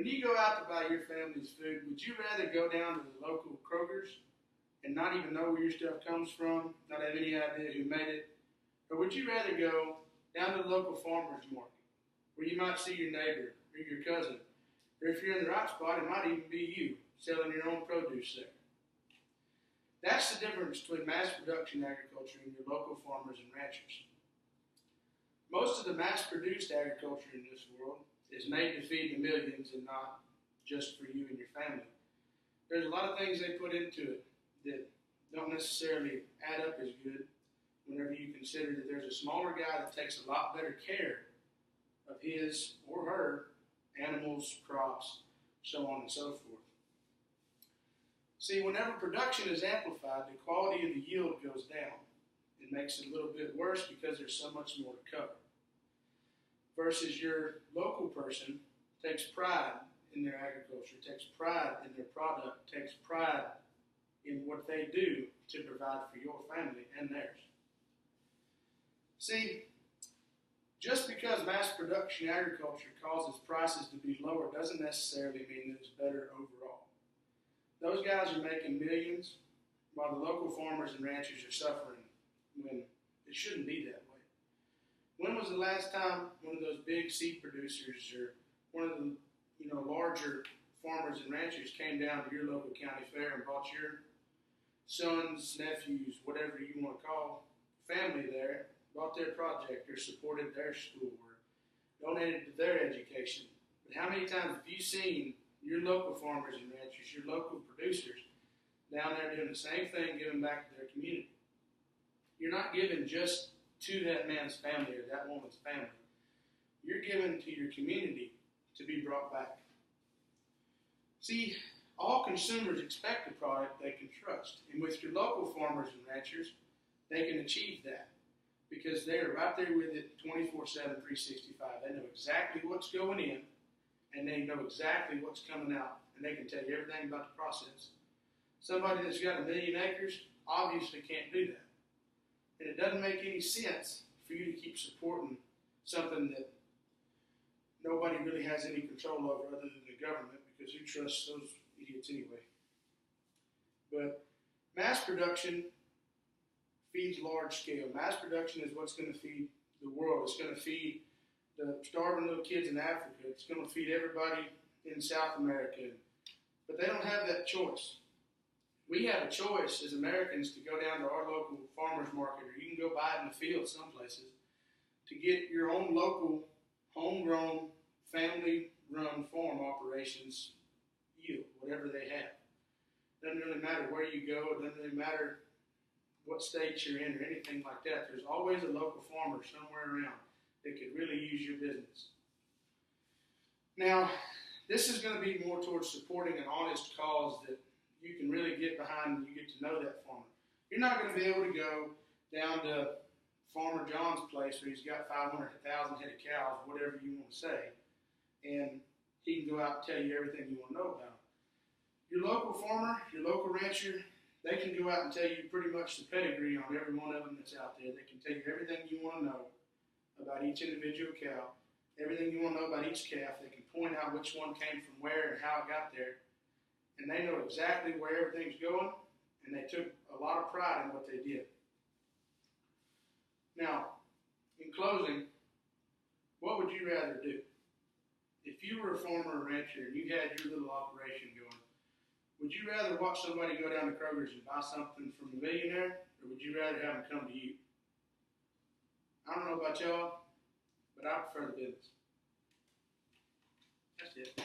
When you go out to buy your family's food, would you rather go down to the local Kroger's and not even know where your stuff comes from, not have any idea who made it? Or would you rather go down to the local farmer's market where you might see your neighbor or your cousin, or if you're in the right spot, it might even be you selling your own produce there? That's the difference between mass production agriculture and your local farmers and ranchers. Most of the mass-produced agriculture in this world is made to feed the millions and not just for you and your family. There's a lot of things they put into it that don't necessarily add up as good whenever you consider that there's a smaller guy that takes a lot better care of his or her animals, crops, so on and so forth. See, whenever production is amplified, the quality of the yield goes down. It makes it a little bit worse because there's so much more to cover. Versus your local person takes pride in their agriculture, takes pride in their product, takes pride in what they do to provide for your family and theirs. See, just because mass production agriculture causes prices to be lower doesn't necessarily mean that it's better overall. Those guys are making millions while the local farmers and ranchers are suffering when it shouldn't be that way. When was the last time one of those big seed producers or one of the larger farmers and ranchers came down to your local county fair and bought your sons, nephews, whatever you want to call family there, bought their project or supported their school or donated to their education? But how many times have you seen your local farmers and ranchers, your local producers down there doing the same thing, giving back to their community? You're not giving just to that man's family or that woman's family. You're giving to your community to be brought back. See, all consumers expect a product they can trust. And with your local farmers and ranchers, they can achieve that because they're right there with it 24/7, 365. They know exactly what's going in, and they know exactly what's coming out, and they can tell you everything about the process. Somebody that's got 1 million acres obviously can't do that. And it doesn't make any sense for you to keep supporting something that nobody really has any control over other than the government, because who trusts those idiots anyway? But mass production feeds large scale. Mass production is what's going to feed the world. It's going to feed the starving little kids in Africa. It's going to feed everybody in South America. But they don't have that choice. We have a choice as Americans to go down to our local farmer's market, or you can go buy it in the field some places, to get your own local, homegrown, family-run farm operations yield, whatever they have. It doesn't really matter where you go. It doesn't really matter what state you're in or anything like that. There's always a local farmer somewhere around that could really use your business. Now, this is going to be more towards supporting an honest cause that you can really get behind and you get to know that farmer. You're not going to be able to go down to Farmer John's place where he's got 500, 1,000 head of cows, whatever you want to say, and he can go out and tell you everything you want to know about him. Your local farmer, your local rancher, they can go out and tell you pretty much the pedigree on every one of them that's out there. They can tell you everything you want to know about each individual cow, everything you want to know about each calf. They can point out which one came from where and how it got there. And they know exactly where everything's going, and they took a lot of pride in what they did. Now, in closing, what would you rather do? If you were a farmer or rancher and you had your little operation going, would you rather watch somebody go down to Kroger's and buy something from a millionaire, or would you rather have them come to you? I don't know about y'all, but I prefer the business. That's it.